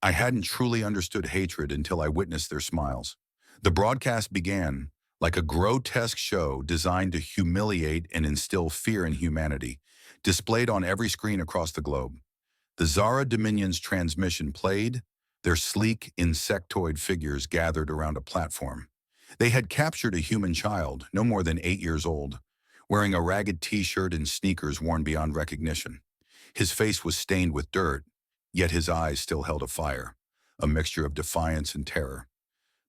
I hadn't truly understood hatred until I witnessed their smiles. The broadcast began like a grotesque show designed to humiliate and instill fear in humanity, displayed on every screen across the globe. The Zara Dominion's transmission played, their sleek, insectoid figures gathered around a platform. They had captured a human child, no more than 8 years old, wearing a ragged t-shirt and sneakers worn beyond recognition. His face was stained with dirt, yet his eyes still held a fire, a mixture of defiance and terror.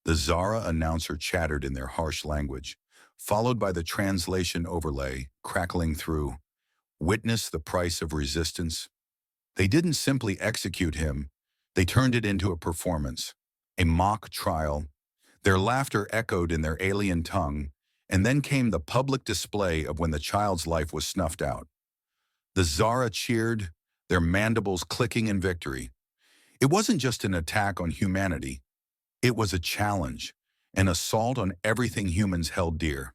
The Zara announcer chattered in their harsh language, followed by the translation overlay crackling through, "Witness the price of resistance." They didn't simply execute him, they turned it into a performance, a mock trial. Their laughter echoed in their alien tongue, and then came the public display of when the child's life was snuffed out. The Zara cheered, their mandibles clicking in victory. It wasn't just an attack on humanity, it was a challenge, an assault on everything humans held dear.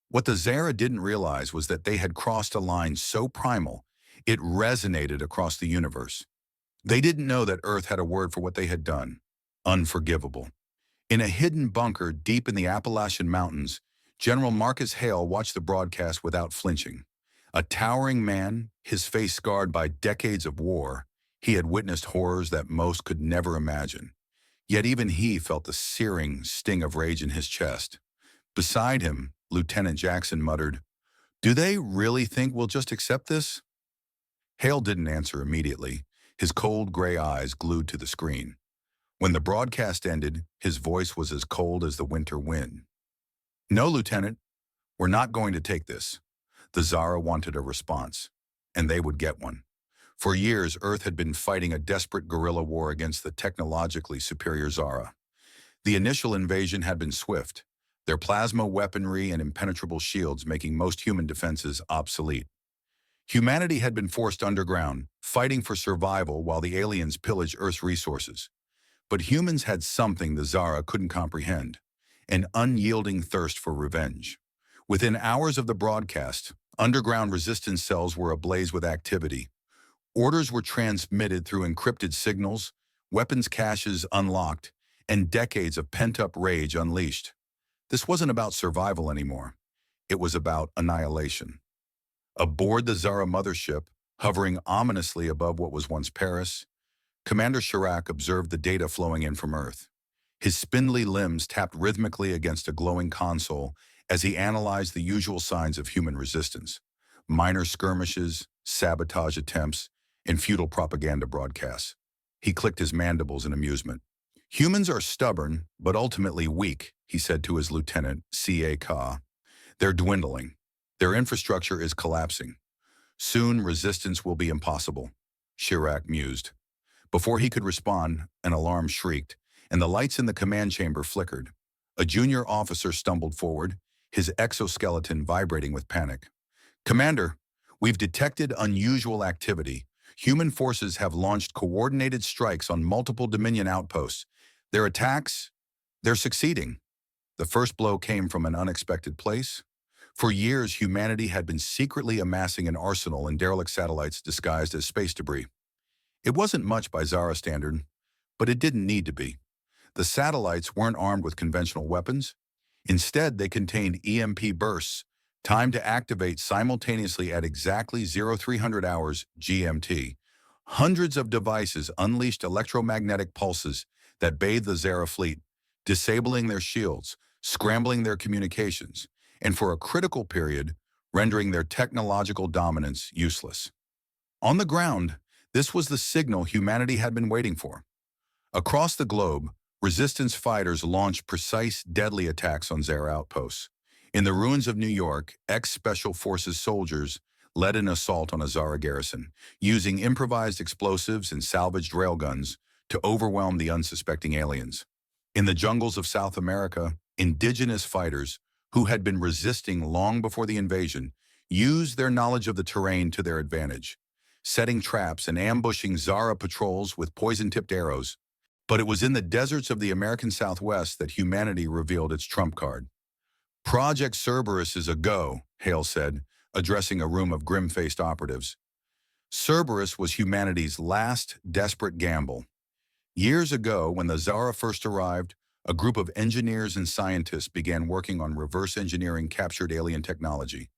What the Zara didn't realize was that they had crossed a line so primal, it resonated across the universe. They didn't know that Earth had a word for what they had done: unforgivable. In a hidden bunker deep in the Appalachian Mountains, General Marcus Hale watched the broadcast without flinching. A towering man, his face scarred by decades of war, he had witnessed horrors that most could never imagine. Yet even he felt the searing sting of rage in his chest. Beside him, Lieutenant Jackson muttered, "Do they really think we'll just accept this?" Hale didn't answer immediately, his cold gray eyes glued to the screen. When the broadcast ended, his voice was as cold as the winter wind. "No, Lieutenant, we're not going to take this." The Zara wanted a response, and they would get one. For years, Earth had been fighting a desperate guerrilla war against the technologically superior Zara. The initial invasion had been swift, their plasma weaponry and impenetrable shields making most human defenses obsolete. Humanity had been forced underground, fighting for survival while the aliens pillaged Earth's resources. But humans had something the Zara couldn't comprehend: an unyielding thirst for revenge. Within hours of the broadcast, underground resistance cells were ablaze with activity. Orders were transmitted through encrypted signals, weapons caches unlocked, and decades of pent-up rage unleashed. This wasn't about survival anymore. It was about annihilation. Aboard the Zara mothership, hovering ominously above what was once Paris, Commander Chirac observed the data flowing in from Earth. His spindly limbs tapped rhythmically against a glowing console as he analyzed the usual signs of human resistance: minor skirmishes, sabotage attempts, and futile propaganda broadcasts. He clicked his mandibles in amusement. "Humans are stubborn, but ultimately weak," he said to his lieutenant, C.A. Ka. "They're dwindling. Their infrastructure is collapsing. Soon, resistance will be impossible," Chirac mused. Before he could respond, an alarm shrieked, and the lights in the command chamber flickered. A junior officer stumbled forward, his exoskeleton vibrating with panic. "Commander, we've detected unusual activity. Human forces have launched coordinated strikes on multiple Dominion outposts. Their attacks, they're succeeding." The first blow came from an unexpected place. For years, humanity had been secretly amassing an arsenal in derelict satellites disguised as space debris. It wasn't much by Zara standard, but it didn't need to be. The satellites weren't armed with conventional weapons. Instead, they contained EMP bursts, timed to activate simultaneously at exactly 0300 hours GMT. Hundreds of devices unleashed electromagnetic pulses that bathed the Zara fleet, disabling their shields, scrambling their communications, and for a critical period, rendering their technological dominance useless. On the ground, this was the signal humanity had been waiting for. Across the globe, resistance fighters launched precise, deadly attacks on Zara outposts. In the ruins of New York, ex-Special Forces soldiers led an assault on a Zara garrison, using improvised explosives and salvaged railguns to overwhelm the unsuspecting aliens. In the jungles of South America, indigenous fighters, who had been resisting long before the invasion, used their knowledge of the terrain to their advantage, setting traps and ambushing Zara patrols with poison-tipped arrows. But it was in the deserts of the American Southwest that humanity revealed its trump card. "Project Cerberus is a go," Hale said, addressing a room of grim-faced operatives. Cerberus was humanity's last desperate gamble. Years ago, when the Zara first arrived, a group of engineers and scientists began working on reverse engineering captured alien technology.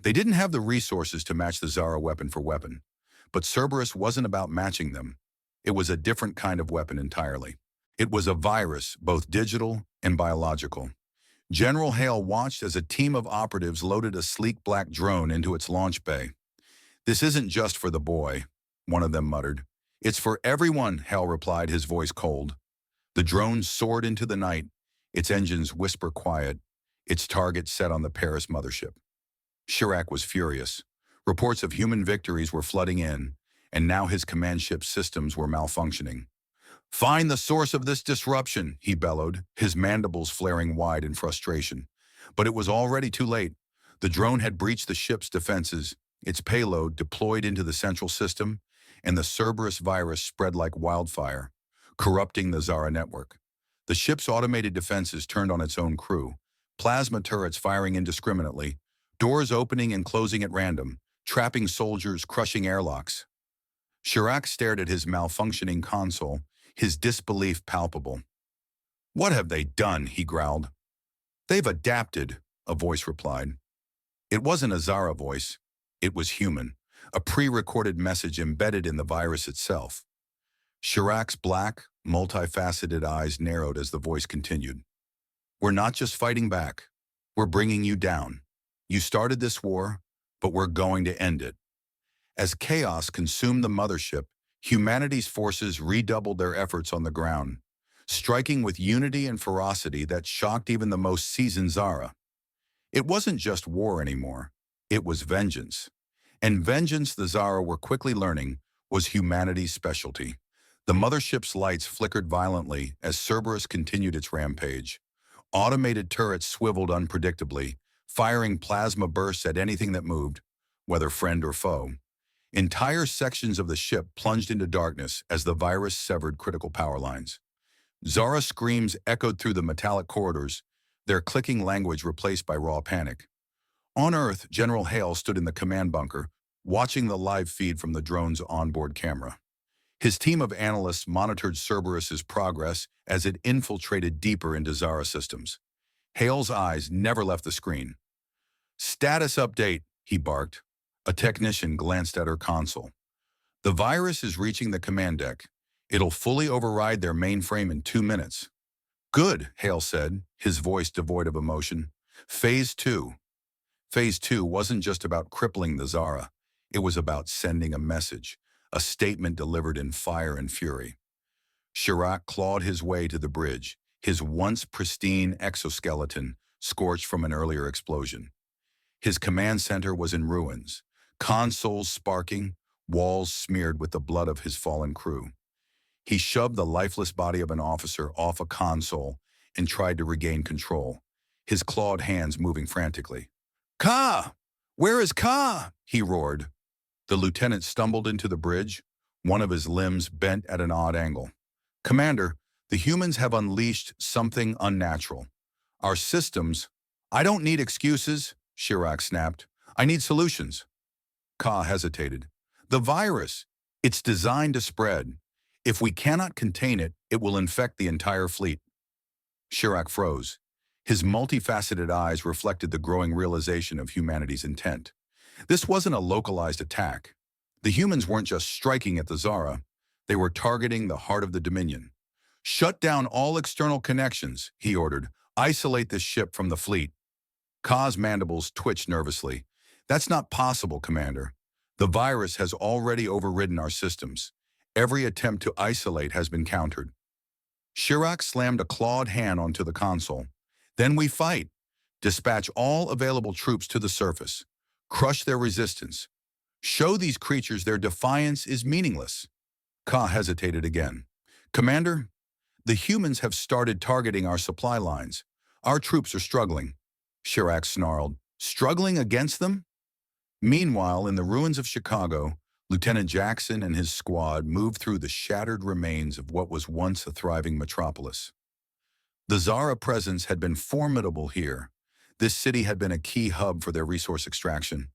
They didn't have the resources to match the Zara weapon for weapon, but Cerberus wasn't about matching them. It was a different kind of weapon entirely. It was a virus, both digital and biological. General Hale watched as a team of operatives loaded a sleek black drone into its launch bay. "This isn't just for the boy," one of them muttered. "It's for everyone," Hale replied, his voice cold. The drone soared into the night, its engines whisper quiet, its target set on the Paris mothership. Chirac was furious. Reports of human victories were flooding in, and now his command ship's systems were malfunctioning. "Find the source of this disruption," he bellowed, his mandibles flaring wide in frustration. But it was already too late. The drone had breached the ship's defenses, its payload deployed into the central system, and the Cerberus virus spread like wildfire, corrupting the Zara network. The ship's automated defenses turned on its own crew, plasma turrets firing indiscriminately, doors opening and closing at random, trapping soldiers, crushing airlocks. Chirac stared at his malfunctioning console, his disbelief palpable. "What have they done?" he growled. "They've adapted," a voice replied. It wasn't a Zara voice. It was human, a pre-recorded message embedded in the virus itself. Chirac's black, multifaceted eyes narrowed as the voice continued. "We're not just fighting back. We're bringing you down. You started this war, but we're going to end it." As chaos consumed the mothership, humanity's forces redoubled their efforts on the ground, striking with unity and ferocity that shocked even the most seasoned Zara. It wasn't just war anymore. It was vengeance. And vengeance, the Zara were quickly learning, was humanity's specialty. The mothership's lights flickered violently as Cerberus continued its rampage. Automated turrets swiveled unpredictably, firing plasma bursts at anything that moved, whether friend or foe. Entire sections of the ship plunged into darkness as the virus severed critical power lines. Zara screams echoed through the metallic corridors, their clicking language replaced by raw panic. On Earth, General Hale stood in the command bunker, watching the live feed from the drone's onboard camera. His team of analysts monitored Cerberus's progress as it infiltrated deeper into Zara systems. Hale's eyes never left the screen. "Status update," he barked. A technician glanced at her console. "The virus is reaching the command deck. It'll fully override their mainframe in 2 minutes." "Good," Hale said, his voice devoid of emotion. Phase 2. Phase 2 wasn't just about crippling the Zara. It was about sending a message, a statement delivered in fire and fury. Chirac clawed his way to the bridge, his once pristine exoskeleton scorched from an earlier explosion. His command center was in ruins, consoles sparking, walls smeared with the blood of his fallen crew. He shoved the lifeless body of an officer off a console and tried to regain control, his clawed hands moving frantically. "Ka! Where is Ka?" he roared. The lieutenant stumbled into the bridge, one of his limbs bent at an odd angle. "Commander, the humans have unleashed something unnatural. Our systems—" "I don't need excuses," Chirac snapped. "I need solutions." Ka hesitated. "The virus. It's designed to spread. If we cannot contain it, it will infect the entire fleet." Chirac froze. His multifaceted eyes reflected the growing realization of humanity's intent. This wasn't a localized attack. The humans weren't just striking at the Zara. They were targeting the heart of the Dominion. "Shut down all external connections," he ordered. "Isolate this ship from the fleet." Ka's mandibles twitched nervously. "That's not possible, Commander. The virus has already overridden our systems. Every attempt to isolate has been countered." Chirac slammed a clawed hand onto the console. "Then we fight. Dispatch all available troops to the surface. Crush their resistance. Show these creatures their defiance is meaningless." Ka hesitated again. "Commander, the humans have started targeting our supply lines. Our troops are struggling." Chirac snarled. "Struggling against them?" Meanwhile, in the ruins of Chicago, Lieutenant Jackson and his squad moved through the shattered remains of what was once a thriving metropolis. The Zara presence had been formidable here. This city had been a key hub for their resource extraction.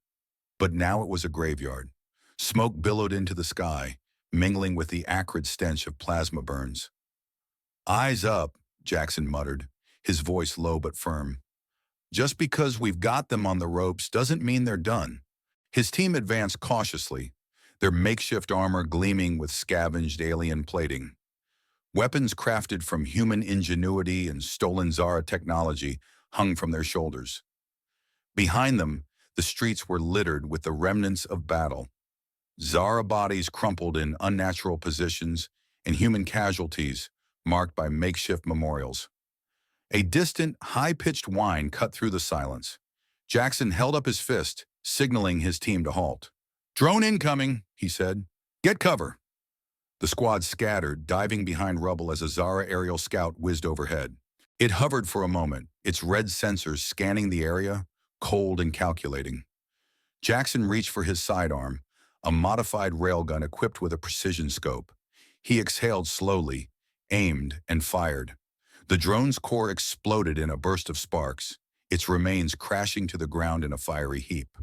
But now it was a graveyard. Smoke billowed into the sky, mingling with the acrid stench of plasma burns. "Eyes up," Jackson muttered, his voice low but firm. "Just because we've got them on the ropes doesn't mean they're done." His team advanced cautiously, their makeshift armor gleaming with scavenged alien plating. Weapons crafted from human ingenuity and stolen Zara technology hung from their shoulders. Behind them, the streets were littered with the remnants of battle. Zara bodies crumpled in unnatural positions and human casualties marked by makeshift memorials. A distant, high-pitched whine cut through the silence. Jackson held up his fist, signaling his team to halt. "Drone incoming," he said. "Get cover." The squad scattered, diving behind rubble as a Zara aerial scout whizzed overhead. It hovered for a moment, its red sensors scanning the area, cold and calculating. Jackson reached for his sidearm, a modified railgun equipped with a precision scope. He exhaled slowly, aimed, and fired. The drone's core exploded in a burst of sparks, its remains crashing to the ground in a fiery heap.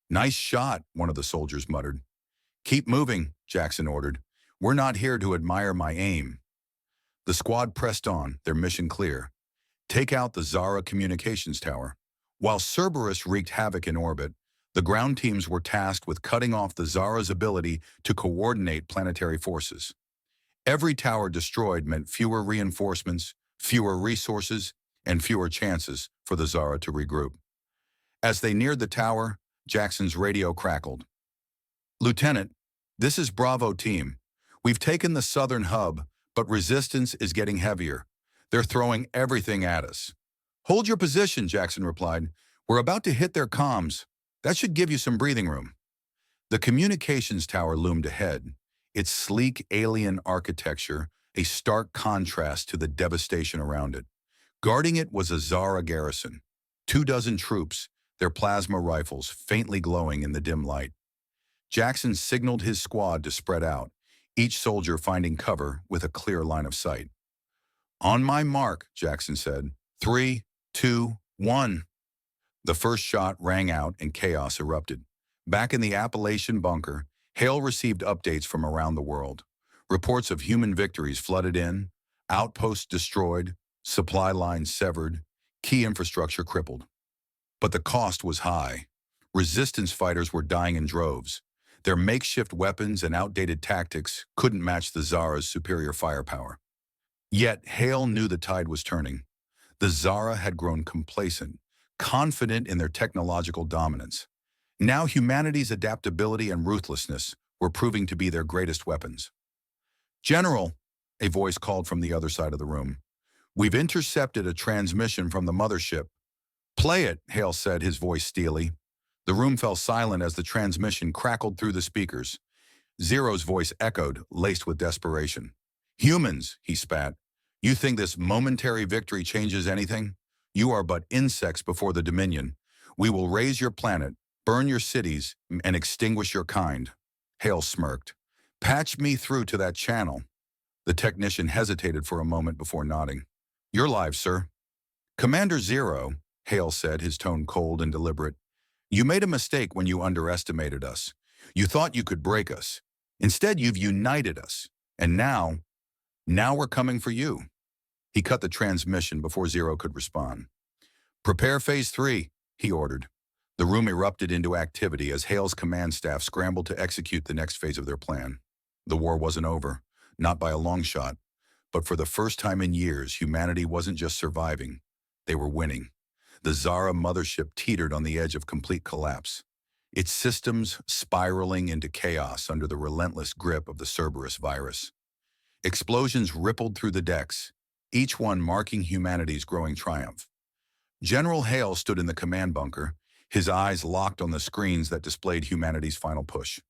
"Nice shot," one of the soldiers muttered. "Keep moving," Jackson ordered. "We're not here to admire my aim." The squad pressed on, their mission clear. Take out the Zara communications tower. While Cerberus wreaked havoc in orbit, the ground teams were tasked with cutting off the Zara's ability to coordinate planetary forces. Every tower destroyed meant fewer reinforcements, fewer resources, and fewer chances for the Zara to regroup. As they neared the tower, Jackson's radio crackled. "Lieutenant, this is Bravo Team. We've taken the southern hub, but resistance is getting heavier. They're throwing everything at us." "Hold your position," Jackson replied. "We're about to hit their comms. That should give you some breathing room." The communications tower loomed ahead, its sleek alien architecture a stark contrast to the devastation around it. Guarding it was a Zara garrison, 24 troops, their plasma rifles faintly glowing in the dim light. Jackson signaled his squad to spread out, each soldier finding cover with a clear line of sight. "On my mark," Jackson said. 3, 2, 1. The first shot rang out and chaos erupted. Back in the Appalachian bunker, Hale received updates from around the world. Reports of human victories flooded in, outposts destroyed, supply lines severed, key infrastructure crippled. But the cost was high. Resistance fighters were dying in droves. Their makeshift weapons and outdated tactics couldn't match the Zara's superior firepower. Yet Hale knew the tide was turning. The Zara had grown complacent, confident in their technological dominance. Now humanity's adaptability and ruthlessness were proving to be their greatest weapons. "General," a voice called from the other side of the room. "We've intercepted a transmission from the mothership." "Play it," Hale said, his voice steely. The room fell silent as the transmission crackled through the speakers. Zero's voice echoed, laced with desperation. "Humans," he spat. "You think this momentary victory changes anything? You are but insects before the Dominion. We will raze your planet, burn your cities, and extinguish your kind." Hale smirked. "Patch me through to that channel." The technician hesitated for a moment before nodding. "You're live, sir." "Commander Zero," Hale said, his tone cold and deliberate. "You made a mistake when you underestimated us. You thought you could break us. Instead, you've united us. And now we're coming for you." He cut the transmission before Zero could respond. "Prepare Phase 3, he ordered. The room erupted into activity as Hale's command staff scrambled to execute the next phase of their plan. The war wasn't over, not by a long shot, but for the first time in years, humanity wasn't just surviving, they were winning. The Zara mothership teetered on the edge of complete collapse, its systems spiraling into chaos under the relentless grip of the Cerberus virus. Explosions rippled through the decks, each one marking humanity's growing triumph. General Hale stood in the command bunker, his eyes locked on the screens that displayed humanity's final push.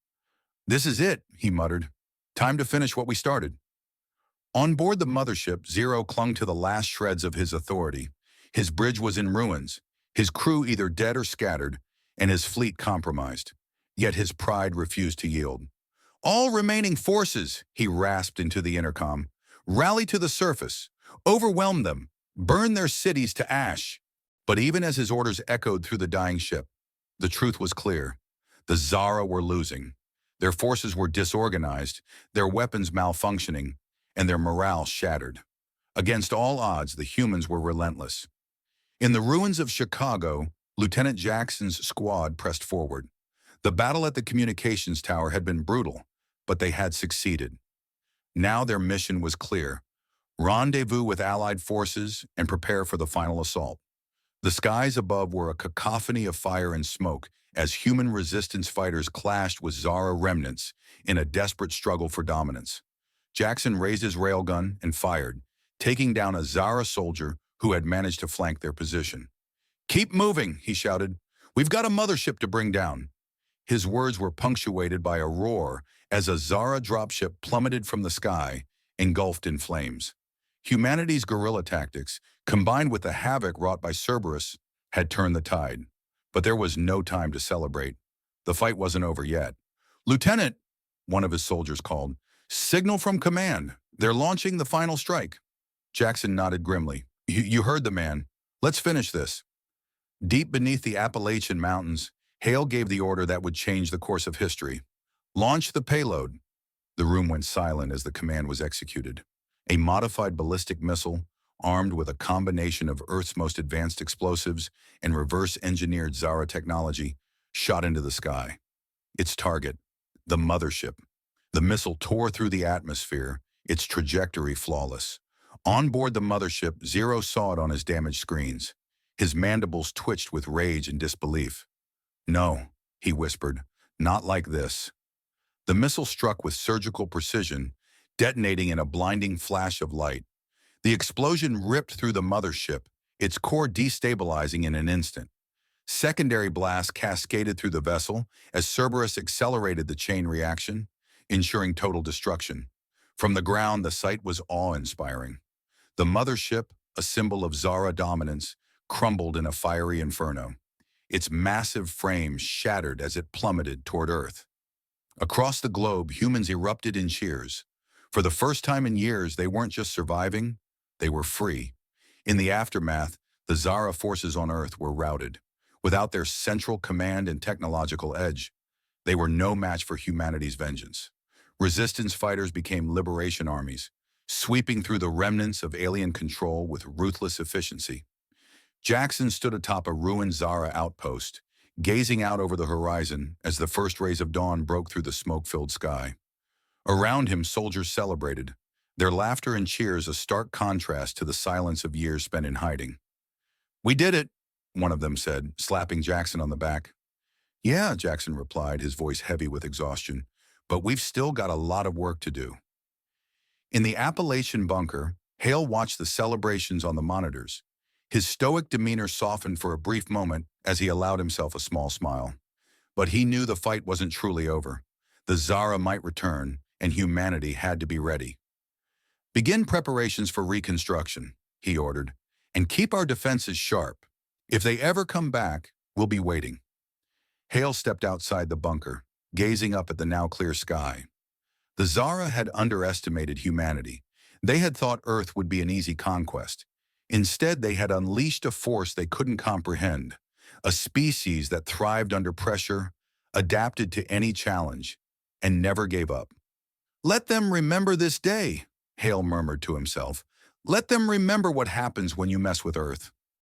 "This is it," he muttered. "Time to finish what we started." On board the mothership, Zero clung to the last shreds of his authority. His bridge was in ruins, his crew either dead or scattered, and his fleet compromised. Yet his pride refused to yield. "All remaining forces," he rasped into the intercom, "rally to the surface, overwhelm them, burn their cities to ash." But even as his orders echoed through the dying ship, the truth was clear. The Zara were losing. Their forces were disorganized, their weapons malfunctioning, and their morale shattered. Against all odds, the humans were relentless. In the ruins of Chicago, Lieutenant Jackson's squad pressed forward. The battle at the communications tower had been brutal, but they had succeeded. Now their mission was clear: rendezvous with Allied forces and prepare for the final assault. The skies above were a cacophony of fire and smoke as human resistance fighters clashed with Zara remnants in a desperate struggle for dominance. Jackson raised his railgun and fired, taking down a Zara soldier who had managed to flank their position. "Keep moving," he shouted. "We've got a mothership to bring down." His words were punctuated by a roar as a Zara dropship plummeted from the sky, engulfed in flames. Humanity's guerrilla tactics, combined with the havoc wrought by Cerberus, had turned the tide. But there was no time to celebrate. The fight wasn't over yet. "Lieutenant," one of his soldiers called, "signal from command. They're launching the final strike." Jackson nodded grimly. You heard the man. Let's finish this." Deep beneath the Appalachian Mountains, Hale gave the order that would change the course of history. "Launch the payload." The room went silent as the command was executed. A modified ballistic missile, armed with a combination of Earth's most advanced explosives and reverse-engineered Zara technology, shot into the sky. Its target, the mothership. The missile tore through the atmosphere, its trajectory flawless. On board the mothership, Zero saw it on his damaged screens. His mandibles twitched with rage and disbelief. "No," he whispered, "not like this." The missile struck with surgical precision, detonating in a blinding flash of light. The explosion ripped through the mothership, its core destabilizing in an instant. Secondary blasts cascaded through the vessel as Cerberus accelerated the chain reaction, ensuring total destruction. From the ground, the sight was awe-inspiring. The mothership, a symbol of Zara dominance, crumbled in a fiery inferno. Its massive frame shattered as it plummeted toward Earth. Across the globe, humans erupted in cheers. For the first time in years, they weren't just surviving, they were free. In the aftermath, the Zara forces on Earth were routed. Without their central command and technological edge, they were no match for humanity's vengeance. Resistance fighters became liberation armies, sweeping through the remnants of alien control with ruthless efficiency. Jackson stood atop a ruined Zara outpost, gazing out over the horizon as the first rays of dawn broke through the smoke-filled sky. Around him, soldiers celebrated, their laughter and cheers a stark contrast to the silence of years spent in hiding. "We did it," one of them said, slapping Jackson on the back. "Yeah," Jackson replied, his voice heavy with exhaustion, "but we've still got a lot of work to do." In the Appalachian bunker, Hale watched the celebrations on the monitors. His stoic demeanor softened for a brief moment as he allowed himself a small smile. But he knew the fight wasn't truly over. The Zara might return, and humanity had to be ready. "Begin preparations for reconstruction," he ordered, "and keep our defenses sharp. If they ever come back, we'll be waiting." Hale stepped outside the bunker, gazing up at the now clear sky. The Zara had underestimated humanity. They had thought Earth would be an easy conquest. Instead, they had unleashed a force they couldn't comprehend, a species that thrived under pressure, adapted to any challenge, and never gave up. "Let them remember this day," Hale murmured to himself. "Let them remember what happens when you mess with Earth."